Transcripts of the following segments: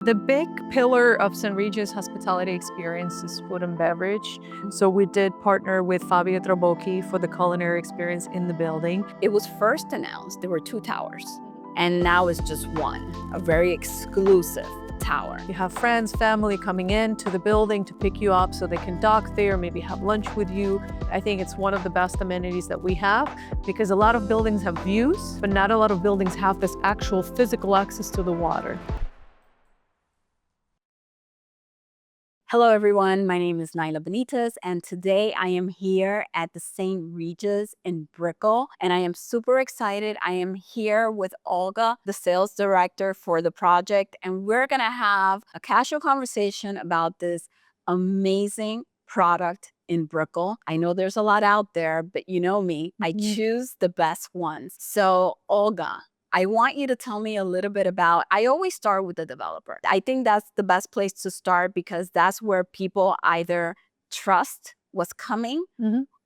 The big pillar of St. Regis hospitality experience is food and beverage. So we did partner with Fabio Trabocchi for the culinary experience in the building. It was first announced there were 2 towers, and now it's just one, a very exclusive tower. You have friends, family coming in to the building to pick you up so they can dock there, maybe have lunch with you. I think it's one of the best amenities that we have because a lot of buildings have views, but not a lot of buildings have this actual physical access to the water. Hello everyone, my name is Nayla, and today I am here at the St. Regis in Brickell, and I am super excited. I am here with Olga, the sales director for the project, and we're gonna have a casual conversation about this amazing product in Brickell. I know there's a lot out there, but you know me, I choose the best ones. So Olga, I want you to tell me a little bit about, I always start with the developer. I think that's the best place to start because that's where people either trust what's coming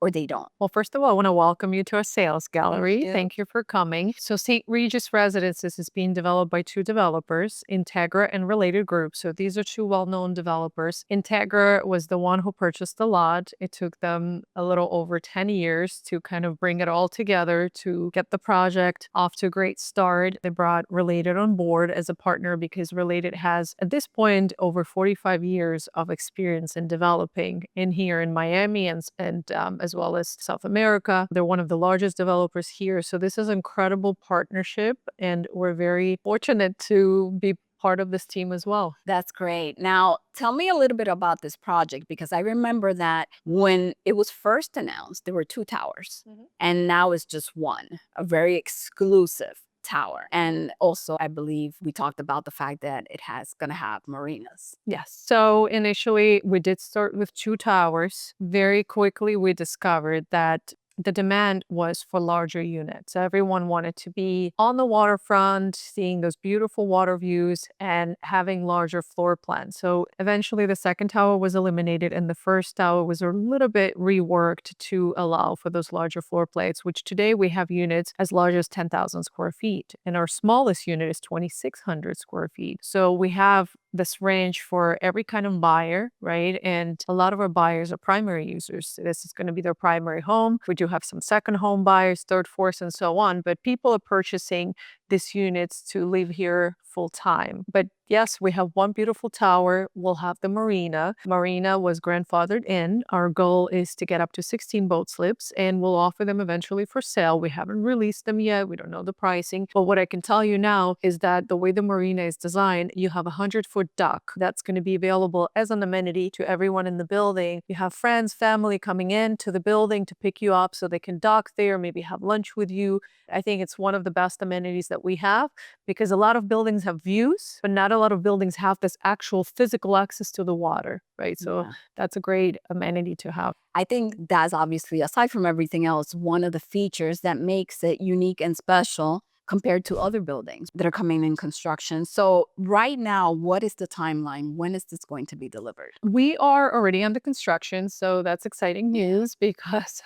or they don't. Well, first of all, I want to welcome you to our sales gallery. Thank you. Thank you for coming. So St. Regis Residences is being developed by 2 developers, Integra and Related Group. So these are 2 well-known developers. Integra was the one who purchased the lot. It took them a little over 10 years to kind of bring it all together to get the project off to a great start. They brought Related on board as a partner because Related has, at this point, over 45 years of experience in developing in here in Miami and as well as South America. They're one of the largest developers here. So this is an incredible partnership, and we're very fortunate to be part of this team as well. That's great. Now, tell me a little bit about this project because I remember that when it was first announced, there were 2 towers, and now it's just one, a very exclusive tower. And also, I believe we talked about the fact that it has gonna have marinas. Yes. So initially, we did start with 2 towers. Very quickly, we discovered that the demand was for larger units. Everyone wanted to be on the waterfront, seeing those beautiful water views and having larger floor plans. So eventually the second tower was eliminated and the first tower was a little bit reworked to allow for those larger floor plates, which today we have units as large as 10,000 square feet. And our smallest unit is 2,600 square feet. So we have this range for every kind of buyer, right? And a lot of our buyers are primary users. This is going to be their primary home. We do have some second home buyers, third, fourth, and so on. But people are purchasing these units to live here full time. But yes, we have one beautiful tower. We'll have the marina. Marina was grandfathered in. Our goal is to get up to 16 boat slips, and we'll offer them eventually for sale. We haven't released them yet. We don't know the pricing. But what I can tell you now is that the way the marina is designed, you have a 100-foot dock that's going to be available as an amenity to everyone in the building. You have friends, family coming in to the building to pick you up so they can dock there, maybe have lunch with you. I think it's one of the best amenities that we have because a lot of buildings have views, but not a lot of buildings have this actual physical access to the water, right? So that's a great amenity to have. I think that's obviously, aside from everything else, one of the features that makes it unique and special compared to other buildings that are coming in construction. So right now, what is the timeline? When is this going to be delivered? We are already under construction, so that's exciting news because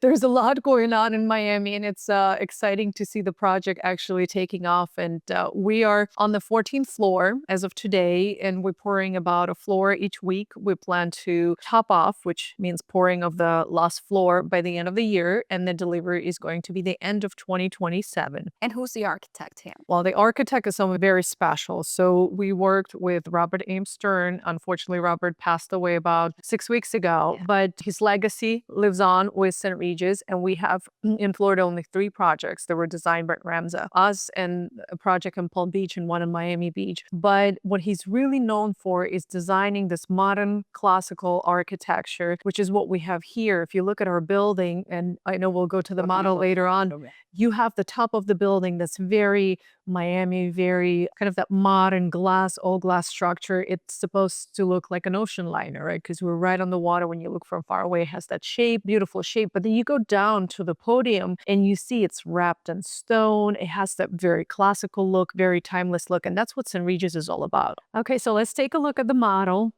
there's a lot going on in Miami, and it's exciting to see the project actually taking off. And we are on the 14th floor as of today, and we're pouring about a floor each week. We plan to top off, which means pouring of the last floor by the end of the year, and the delivery is going to be the end of 2027. And who's the architect here? Well, the architect is someone very special. So we worked with Robert Ames Stern. Unfortunately, Robert passed away about 6 weeks ago, but his legacy lives on with St. Regis. And we have in Florida only 3 projects that were designed by Ramza, us and a project in Palm Beach and one in Miami Beach. But what he's really known for is designing this modern classical architecture, which is what we have here. If you look at our building, and I know we'll go to the model later on, you have the top of the building that's very Miami, very kind of that modern glass, all glass structure. It's supposed to look like an ocean liner, right? Because we're right on the water. When you look from far away, it has that shape, beautiful shape. But then you go down to the podium and you see it's wrapped in stone. It has that very classical look, very timeless look. And that's what St. Regis is all about. Okay, so let's take a look at the model.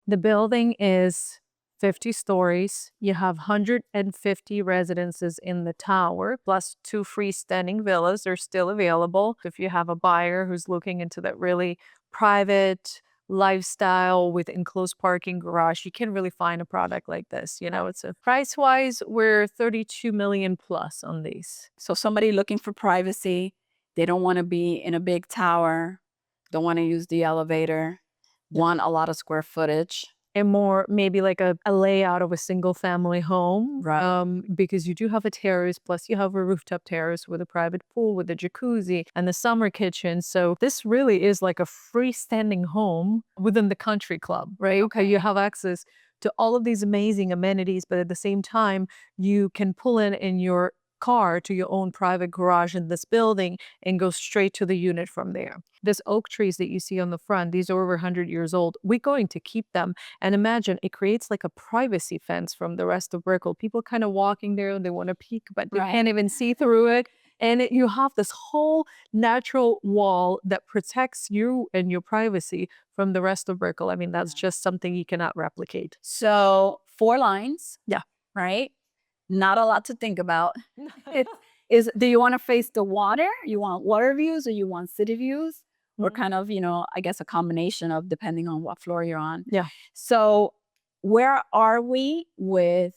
The building is 50 stories. You have 150 residences in the tower, plus 2 freestanding villas are still available. If you have a buyer who's looking into that really private lifestyle with enclosed parking garage, you can really find a product like this. You know, it's a price wise, we're 32 million plus on these. So somebody looking for privacy, they don't want to be in a big tower, don't want to use the elevator, want a lot of square footage. And more maybe like a layout of a single family home. Right. Because you do have a terrace, plus you have a rooftop terrace with a private pool with a jacuzzi and the summer kitchen. So this really is like a freestanding home within the country club, right? Okay, you have access to all of these amazing amenities, but at the same time, you can pull in your car to your own private garage in this building and go straight to the unit from there. This oak trees that you see on the front, these are over 100 years old. We're going to keep them. And imagine it creates like a privacy fence from the rest of Brickell. People kind of walking there and they want to peek, but they can't even see through it. And you have this whole natural wall that protects you and your privacy from the rest of Brickell. I mean, that's just something you cannot replicate. So 4 lines. Yeah. Right? Not a lot to think about. Do you want to face the water? You want water views or you want city views? Or kind of, I guess a combination of depending on what floor you're on. Yeah. So where are we with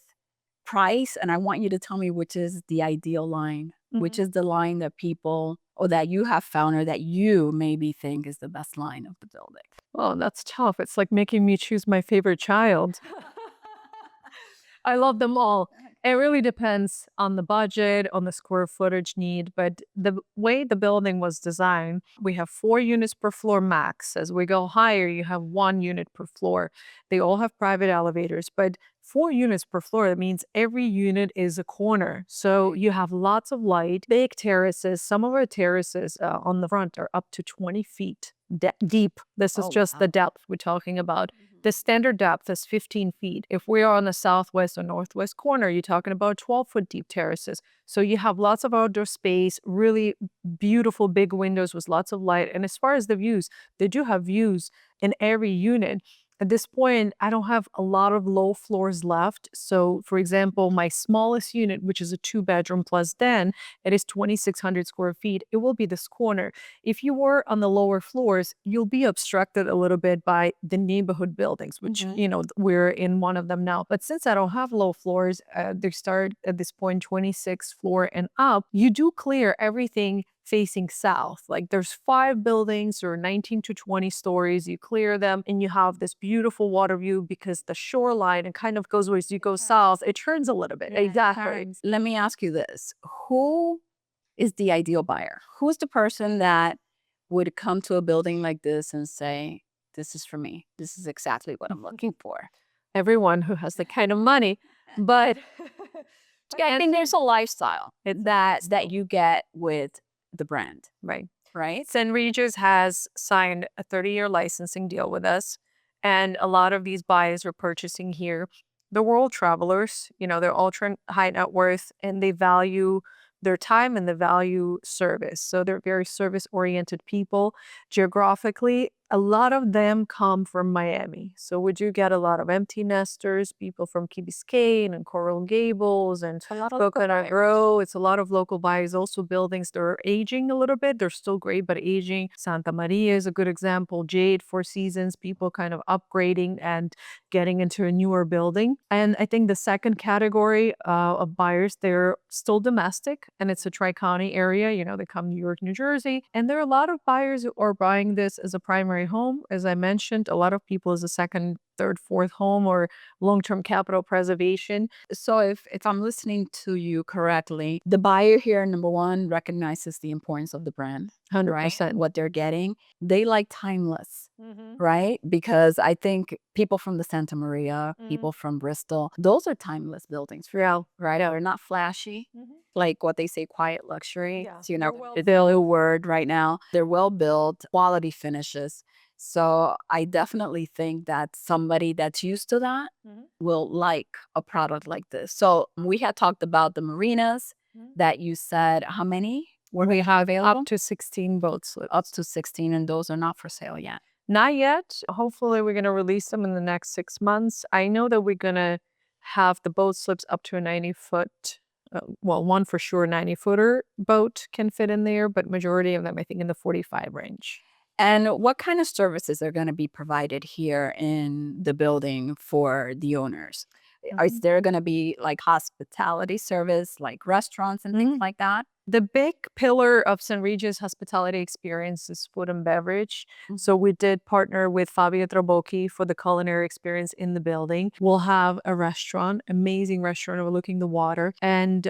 price? And I want you to tell me which is the ideal line, which is the line that people or that you have found or that you maybe think is the best line of the building. Oh, that's tough. It's like making me choose my favorite child. I love them all. It really depends on the budget, on the square footage need, but the way the building was designed, we have 4 units per floor max. As we go higher, you have 1 unit per floor. They all have private elevators, but 4 units per floor, that means every unit is a corner. So you have lots of light, big terraces. Some of our terraces on the front are up to 20 feet deep. This is just the depth we're talking about. The standard depth is 15 feet. If we are on the southwest or northwest corner, you're talking about 12-foot deep terraces. So you have lots of outdoor space, really beautiful big windows with lots of light. And as far as the views, they do have views in every unit. At this point, I don't have a lot of low floors left. So, for example, my smallest unit, which is a 2-bedroom plus den, it is 2,600 square feet. It will be this corner. If you were on the lower floors, you'll be obstructed a little bit by the neighborhood buildings, which, we're in one of them now. But since I don't have low floors, they start at this point 26th floor and up, you do clear everything facing south. Like there's 5 buildings or 19 to 20 stories. You clear them and you have this beautiful water view because the shoreline and kind of goes where as you go south, it turns a little bit. Exactly. Let me ask you this. Who is the ideal buyer? Who's the person that would come to a building like this and say, this is for me. This is exactly what I'm looking for. Everyone who has the kind of money, but I think there's a lifestyle that you get with the brand. Right. St. Regis has signed a 30-year licensing deal with us, and a lot of these buyers are purchasing here. They're world travelers, they're ultra high net worth, and they value their time and they value service. So they're very service-oriented people. Geographically, a lot of them come from Miami. So we do get a lot of empty nesters, people from Key Biscayne and Coral Gables and Coconut Grove. It's a lot of local buyers. Also buildings that are aging a little bit. They're still great, but aging. Santa Maria is a good example. Jade, Four Seasons, people kind of upgrading and getting into a newer building. And I think the second category of buyers, they're still domestic, and it's a tri-county area. They come New York, New Jersey. And there are a lot of buyers who are buying this as a primary home. As I mentioned, a lot of people as a second, third, fourth home or long-term capital preservation. So if I'm listening to you correctly, the buyer here, number one, recognizes the importance of the brand. 100%. Right? What they're getting. They like timeless, right? Because I think people from the Santa Maria, people from Bristol, those are timeless buildings for real, right? They're not flashy, like what they say, quiet luxury. Yeah. It's a little word right now. They're well built, quality finishes. So I definitely think that somebody that's used to that will like a product like this. So we had talked about the marinas that you said, how many we have available? Up to 16 boat slips. Up to 16, and those are not for sale yet. Not yet. Hopefully we're going to release them in the next 6 months. I know that we're going to have the boat slips up to a 90-foot. One for sure 90-footer boat can fit in there, but majority of them, I think, in the 45 range. And what kind of services are going to be provided here in the building for the owners? Is there going to be like hospitality service, like restaurants and things like that? The big pillar of St. Regis hospitality experience is food and beverage. So we did partner with Fabio Trabocchi for the culinary experience in the building. We'll have a restaurant, amazing restaurant overlooking the water. And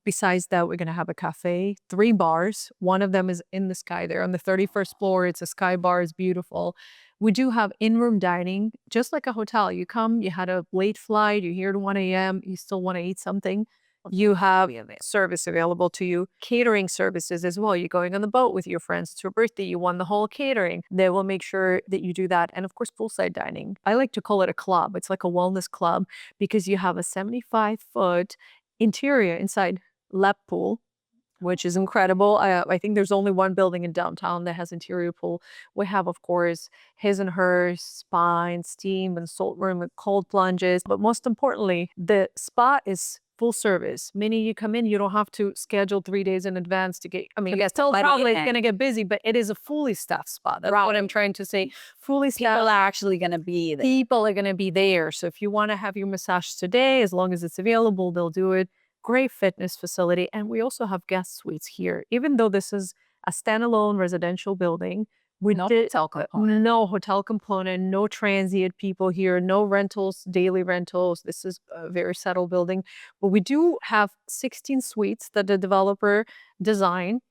besides that, we're going to have a cafe, 3 bars. One of them is in the sky there on the 31st floor. It's a sky bar. It's beautiful. We do have in-room dining, just like a hotel. You come, you had a late flight, you're here at 1 a.m., you still want to eat something. You have service available to you, catering services as well. You're going on the boat with your friends to a birthday, you won the whole catering. They will make sure that you do that. And of course, poolside dining. I like to call it a club. It's like a wellness club because you have a 75-foot interior inside lap pool, which is incredible. I think there's only one building in downtown that has interior pool. We have, of course, his and hers, spa and steam and salt room with cold plunges. But most importantly, the spa is full service, meaning you come in, you don't have to schedule 3 days in advance to get, I mean, yes, still probably it's going to get busy, but it is a fully staffed spa. That's what I'm trying to say. Fully staffed. People are actually going to be there. People are going to be there. So if you want to have your massage today, as long as it's available, they'll do it. Great fitness facility. And we also have guest suites here. Even though this is a standalone residential building, no hotel component, no transient people here, no rentals, daily rentals. This is a very settled building. But we do have 16 suites that the developer designed.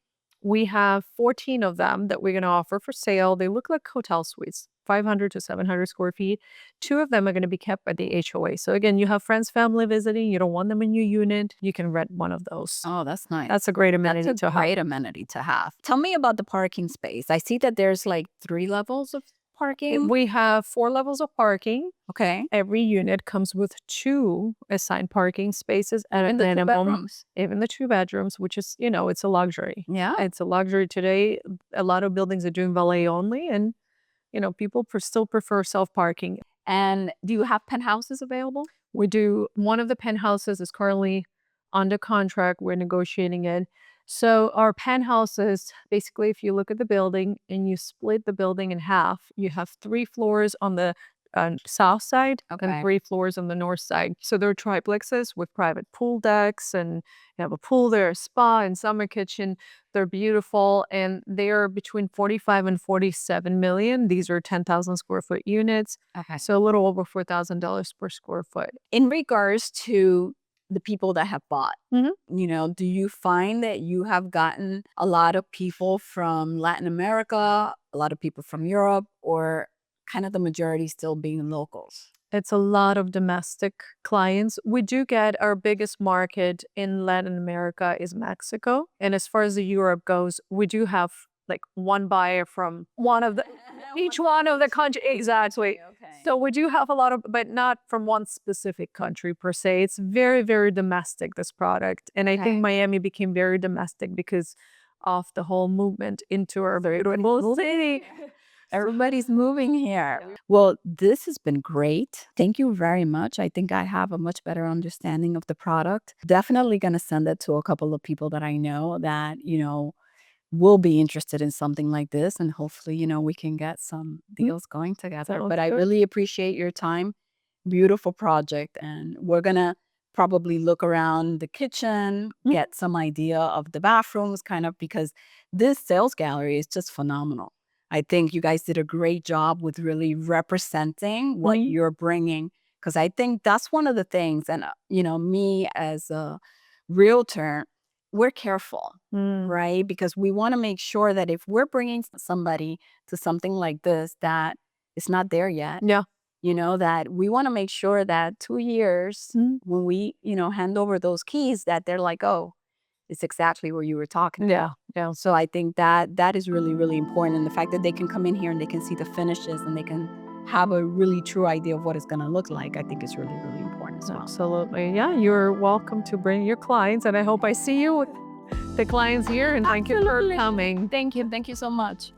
We have 14 of them that we're going to offer for sale. They look like hotel suites, 500 to 700 square feet. 2 of them are going to be kept by the HOA. So again, you have friends, family visiting. You don't want them in your unit. You can rent one of those. Oh, that's nice. That's a great amenity That's a great amenity to have. Tell me about the parking space. I see that there's like 3 levels of parking. We have 4 levels of parking. Okay. Every unit comes with 2 assigned parking spaces at a In the 2 minimum. bedrooms. Even the 2 bedrooms, which is, it's a luxury. Yeah. It's a luxury today. A lot of buildings are doing valet only, and people still prefer self-parking. And do you have penthouses available? We do. One of the penthouses is currently under contract. We're negotiating it. So our penthouses, basically, if you look at the building and you split the building in half, you have 3 floors on the south side and 3 floors on the north side. So they're triplexes with private pool decks, and you have a pool there, a spa and summer kitchen. They're beautiful, and they're between 45 and 47 million. These are 10,000 square foot units. Okay. So a little over $4,000 per square foot. In regards to the people that have bought, do you find that you have gotten a lot of people from Latin America, a lot of people from Europe, or kind of the majority still being locals? It's a lot of domestic clients. We do get our biggest market in Latin America is Mexico. And as far as the Europe goes, we do have like one buyer from each one of the country. Exactly. Okay. So we do have a lot of, but not from one specific country per se. It's very, very domestic, this product. And I think Miami became very domestic because of the whole movement into our very beautiful city. Everybody's moving here. Well, this has been great. Thank you very much. I think I have a much better understanding of the product. Definitely going to send it to a couple of people that I know that, will be interested in something like this. And hopefully, we can get some deals going together. But I really appreciate your time. Beautiful project. And we're going to probably look around the kitchen, get some idea of the bathrooms, kind of, because this sales gallery is just phenomenal. I think you guys did a great job with really representing what you're bringing, because I think that's one of the things. And, me as a realtor, we're careful, right? Because we want to make sure that if we're bringing somebody to something like this, that it's not there yet. Yeah. That we want to make sure that 2 years when we, hand over those keys, that they're like, oh, it's exactly where you were talking about. Yeah. So I think that is really, really important. And the fact that they can come in here and they can see the finishes and they can have a really true idea of what it's going to look like, I think is really, really important as well. Absolutely. Yeah, you're welcome to bring your clients. And I hope I see you with the clients here. And thank you for coming. Thank you. Thank you so much.